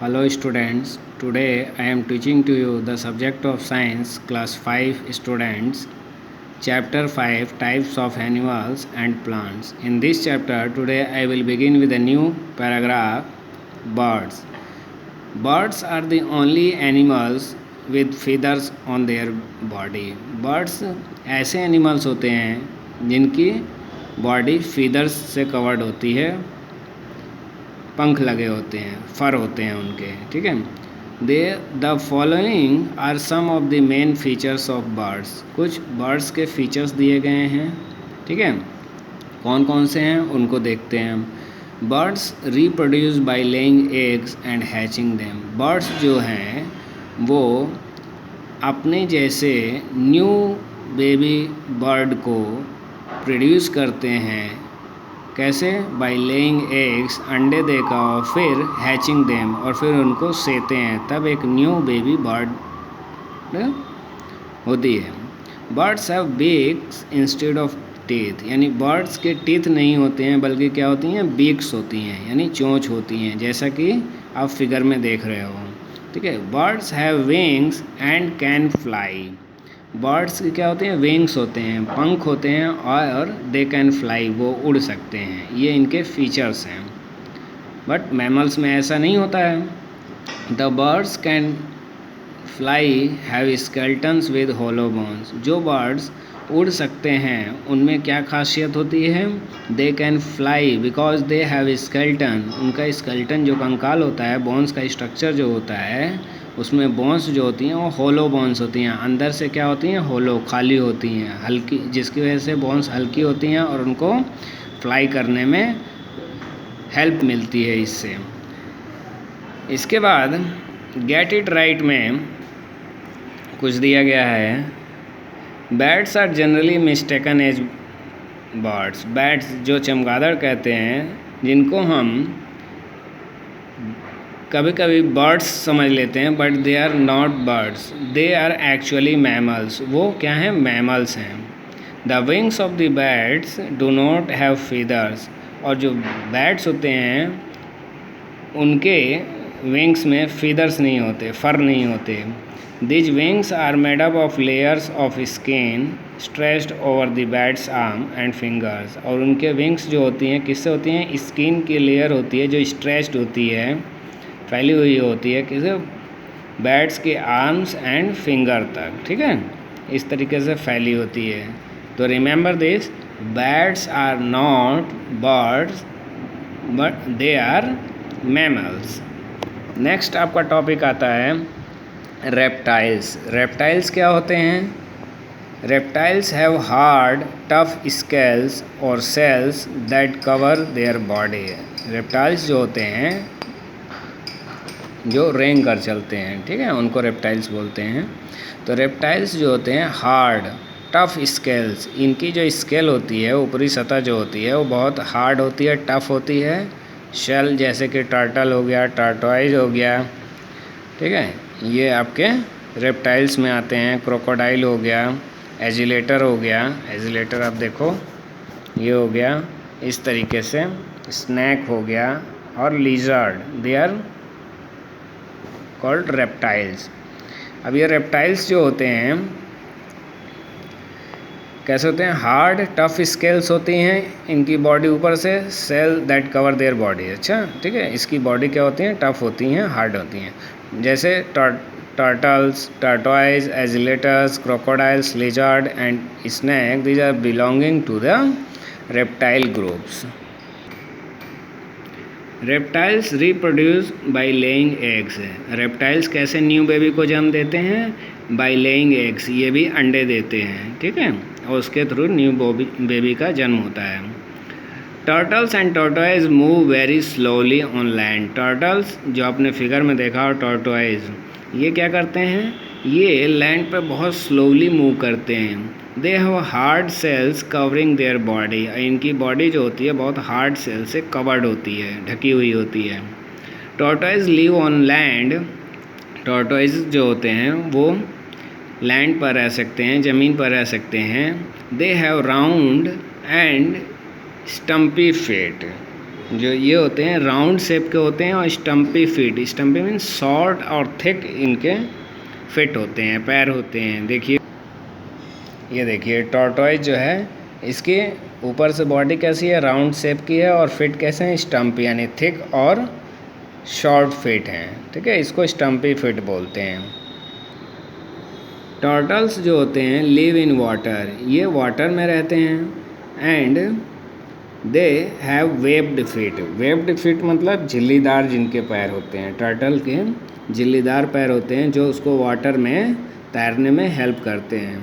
Hello students, today I am teaching to you the subject of science class 5 students chapter 5 types of animals and plants. In this chapter today I will begin with a new paragraph birds. Birds are the only animals with feathers on their body. Birds ऐसे animals होते हैं जिनकी body feathers से covered होती है, पंख लगे होते हैं, फर होते हैं उनके, ठीक है। The following are some of the main features of birds. कुछ बर्ड्स के फीचर्स दिए गए हैं, ठीक है। कौन कौन से हैं उनको देखते हैं हम। Birds reproduce by laying eggs and hatching them. Birds जो हैं वो अपने जैसे न्यू बेबी बर्ड को प्रोड्यूस करते हैं। कैसे? बाय लेइंग एग्स, अंडे देकर, और फिर हैचिंग देम, और फिर उनको सेते हैं, तब एक न्यू बेबी बर्ड होती है। Birds have beaks instead of teeth, यानी बर्ड्स के टीथ नहीं होते हैं बल्कि क्या होती हैं, बीक्स होती हैं, यानी चोंच होती हैं, जैसा कि आप फिगर में देख रहे हो, ठीक है। Birds have wings and can fly. Birds की क्या होते हैं, विंग्स होते हैं, पंख होते हैं, और दे कैन फ्लाई, वो उड़ सकते हैं। ये इनके फीचर्स हैं। बट मैमल्स में ऐसा नहीं होता है। The birds can fly have skeletons with hollow bones. जो बर्ड्स उड़ सकते हैं उनमें क्या खासियत होती है, they can fly because they have skeleton. उनका स्केल्टन जो कंकाल होता है, बोन्स का स्ट्रक्चर जो होता है, उसमें बोन्स जो होती हैं वो होलो बोन्स होती हैं। अंदर से क्या होती हैं, होलो, खाली होती हैं, हल्की, जिसकी वजह से बोन्स हल्की होती हैं और उनको फ्लाई करने में हेल्प मिलती है इससे। इसके बाद गेट इट राइट में कुछ दिया गया है। Bats are generally mistaken as birds. Bats जो चमगादड़ कहते हैं, जिनको हम कभी कभी बर्ड्स समझ लेते हैं, but they are not birds, they are actually mammals. वो क्या हैं, मैमल्स हैं। The wings of the bats do not have feathers. और जो बैट्स होते हैं उनके विंग्स में फीदर्स नहीं होते, फर नहीं होते। These wings are made up of layers of skin stretched over the bats arm and fingers. और उनके विंग्स जो होती हैं किससे होती हैं, स्किन की लेयर होती है जो स्ट्रेच्ड होती है, फैली हुई होती है, किसे, बैट्स के आर्म्स एंड फिंगर तक, ठीक है, इस तरीके से फैली होती है। तो remember this, bats are not birds but they are mammals. Next आपका टॉपिक आता है रेप्टाइल्स। रेप्टाइल्स क्या होते हैं? Reptiles have hard tough scales और cells that cover their body. Reptiles जो होते हैं जो रेंग कर चलते हैं, ठीक है, उनको रेप्टाइल्स बोलते हैं। तो रेप्टाइल्स जो होते हैं हार्ड टफ स्केल्स, इनकी जो स्केल होती है, ऊपरी सतह जो होती है, वो बहुत हार्ड होती है, टफ होती है। शेल जैसे कि टर्टल हो गया, टर्टोइज हो गया, ठीक है, ये आपके रेप्टाइल्स में आते हैं। क्रोकोडाइल हो गया, एजिलेटर हो गया, एजिलेटर आप देखो ये हो गया, इस तरीके से स्नैक हो गया, और lizard, they are called reptiles. अब ये रेप्टाइल्स जो होते हैं कैसे होते हैं, हार्ड टफ स्केल्स होती हैं, इनकी बॉडी ऊपर से shell that cover their body. अच्छा, ठीक है, इसकी बॉडी क्या होती है, टफ होती हैं, हार्ड होती हैं। जैसे turtles, tortoise, alligators, crocodiles, lizard and snake, these are belonging to the reptile groups. Reptiles reproduce by laying eggs. Reptiles कैसे न्यू बेबी को जन्म देते हैं, बाय लेइंग एग्स, ये भी अंडे देते हैं, ठीक है, और उसके थ्रू न्यू बेबी का जन्म होता है। Turtles and tortoise move very slowly on land. Turtles जो आपने फिगर में देखा, और टर्टोइज ये क्या करते हैं, ये लैंड पर बहुत स्लोली मूव करते हैं। They have hard shells covering their body. इनकी बॉडी जो होती है बहुत हार्ड सेल से कवर्ड होती है, ढकी हुई होती है। Tortoise live on land. Tortoise जो होते हैं वो लैंड पर रह सकते हैं, ज़मीन पर रह सकते हैं। They have round and stumpy feet. जो ये होते हैं राउंड शेप के होते हैं और स्टम्पी फीट, स्टम्पी मीन्स शॉर्ट और थिक इनके फिट होते हैं, पैर होते हैं। देखिए ये देखिए टॉर्टोइज जो है इसके ऊपर से बॉडी कैसी है, राउंड शेप की है, और फिट कैसे हैं, स्टम्प यानी थिक और शॉर्ट फिट हैं। ठीक है, इसको स्टम्पी फिट बोलते हैं। टर्टल्स जो होते हैं लिव इन वाटर, ये वाटर में रहते हैं। And they have webbed feet, webbed feet मतलब झिल्लीदार जिनके पैर होते हैं, टर्टल के झिल्लीदार पैर होते हैं जो उसको वाटर में तैरने में हेल्प करते हैं।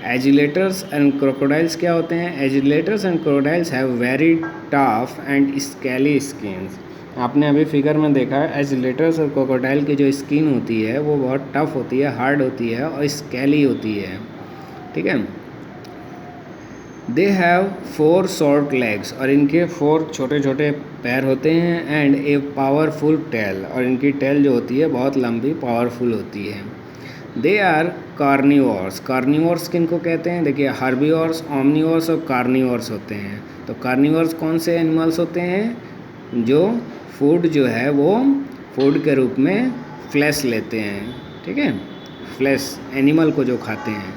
एजिलेटर्स एंड क्रोकोडाइल्स क्या होते हैं, alligators and crocodiles have very tough and scaly skins. आपने अभी फिगर में देखा है एजिलेटर्स और क्रोकोडाइल की जो स्किन होती है वो बहुत टफ होती है, हार्ड होती है और स्केली होती है। ठीक है, दे हैव 4 शॉर्ट लेग्स, और इनके 4 छोटे छोटे पैर होते हैं। एंड ए पावरफुल टेल, और इनकी टेल जो होती है बहुत लंबी पावरफुल होती है। दे आर कार्निवोर्स, कार्निवोर्स किनको कहते हैं, देखिए हर्बीवोर्स, ओमनिवोर्स और कार्निवोर्स होते हैं। तो कार्निवोर्स कौन से एनिमल्स होते हैं, जो फूड जो है वो फूड के रूप में फ्लैश लेते हैं। ठीक है, फ्लैश एनिमल को जो खाते हैं,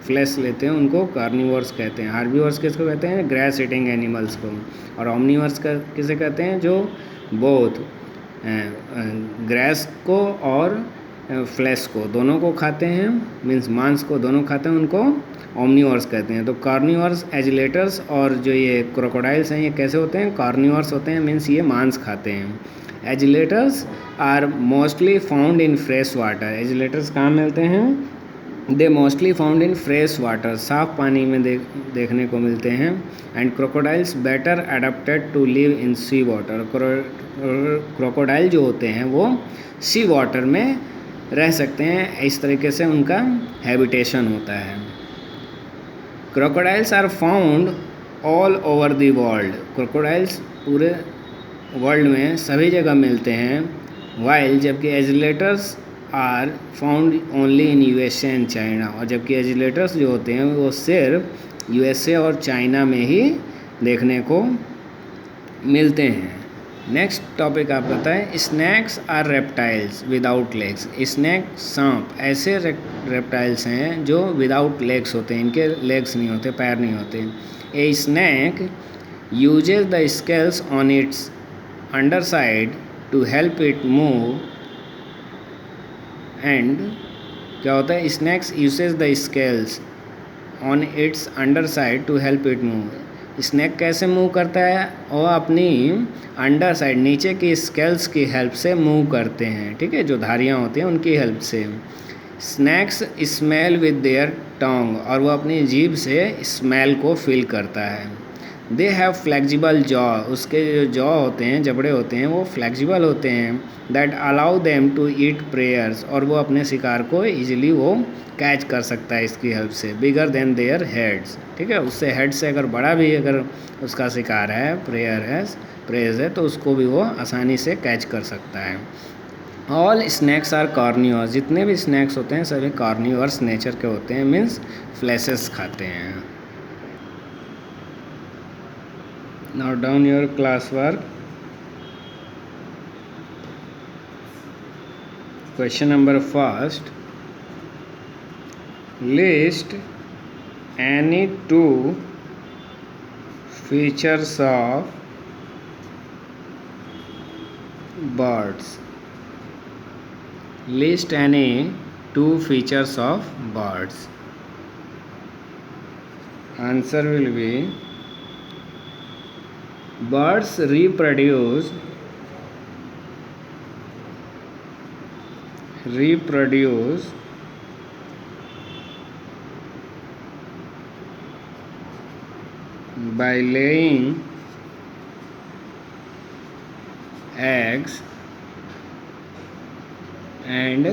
फ्लैश लेते हैं, उनको कार्निवोर्स कहते हैं। हार्बीवोर्स किसको कहते हैं, ग्रास ईटिंग एनिमल्स को। और ओमनिवोर्स का किसे कहते हैं, जो बोथ ग्रास को और फ्लैश को दोनों को खाते हैं, मीन्स मांस को दोनों खाते हैं, उनको ओमनिवोर्स कहते हैं। तो कार्निवोर्स, एजिलेटर्स और जो ये क्रोकोडाइल्स हैं ये कैसे होते हैं, कार्निवोर्स होते हैं, मीन्स ये मांस खाते हैं। Alligators are mostly found in fresh water, alligators कहाँ मिलते हैं, they mostly found in fresh water, साफ पानी में देखने को मिलते हैं। And crocodiles better adapted to live in sea water, crocodile जो होते हैं वो सी वाटर में रह सकते हैं, इस तरीके से उनका हैबिटेशन होता है। Crocodiles are found all over the world, crocodiles पूरे वर्ल्ड में सभी जगह मिलते हैं। वाइल जबकि alligators are found only in USA and China, और जबकि एजिलेटर्स जो होते हैं वो सिर्फ यूएसए और चाइना में ही देखने को मिलते हैं। नेक्स्ट टॉपिक आप बताएं, snakes are reptiles without legs, snake सांप ऐसे रेप्टाइल्स हैं जो विदाउट लेग्स होते हैं, इनके लेग्स नहीं होते, पैर नहीं होते। A snake uses the scales on its underside to help it move. And क्या होता है, snakes uses the scales on its underside to help it move, snake कैसे मूव करता है, और अपनी अंडर साइड नीचे की स्केल्स की हेल्प से मूव करते हैं। ठीक है, जो धारियाँ होती हैं उनकी हेल्प से। स्नैक्स स्मेल विद देयर टंग, और वो अपनी जीभ से स्मेल को फील करता है। दे हैव फ्लेक्सिबल जॉ, उसके जो जॉ होते हैं, जबड़े होते हैं, वो फ्लेक्सिबल होते हैं। That allow them to eat preys, और वो अपने शिकार को ईजिली वो कैच कर सकता है इसकी हेल्प से। बिगर देन देयर हेड्स, ठीक है, उससे हेड से अगर बड़ा भी अगर उसका शिकार है, प्रेज है, तो उसको भी वो आसानी से कैच कर सकता है। ऑल स्नैक्स आर कार्निवर्स, जितने भी स्नैक्स होते हैं सभी कार्निवर्स नेचर के होते हैं, मीन्स फ्लैशेस खाते हैं। Now down your class work. Question number first, list any 2 features of birds, list any 2 features of birds. Answer will be birds reproduce by laying eggs and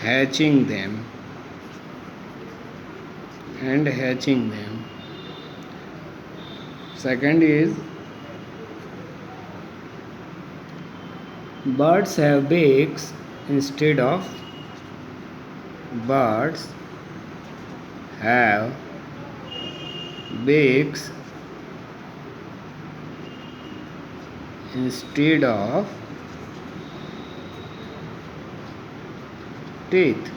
hatching them. Second is birds have beaks instead of birds have beaks instead of teeth.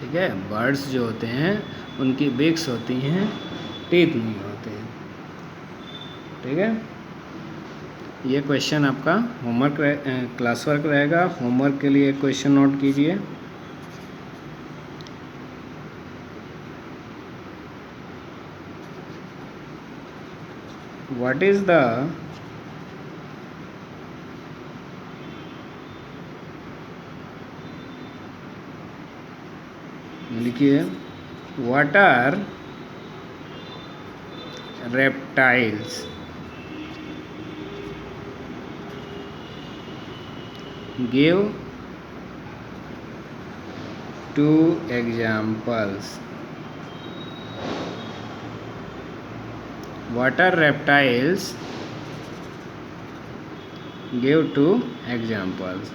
ठीक है, birds जो होते हैं उनकी बिक्स होती हैं, teeth नहीं होते हैं। ठीक है, ये क्वेश्चन आपका होमवर्क क्लास वर्क रहेगा। होमवर्क के लिए क्वेश्चन नोट कीजिए। व्हाट इज द लिखिए, what are reptiles? Give 2 examples. What are reptiles? Give 2 examples.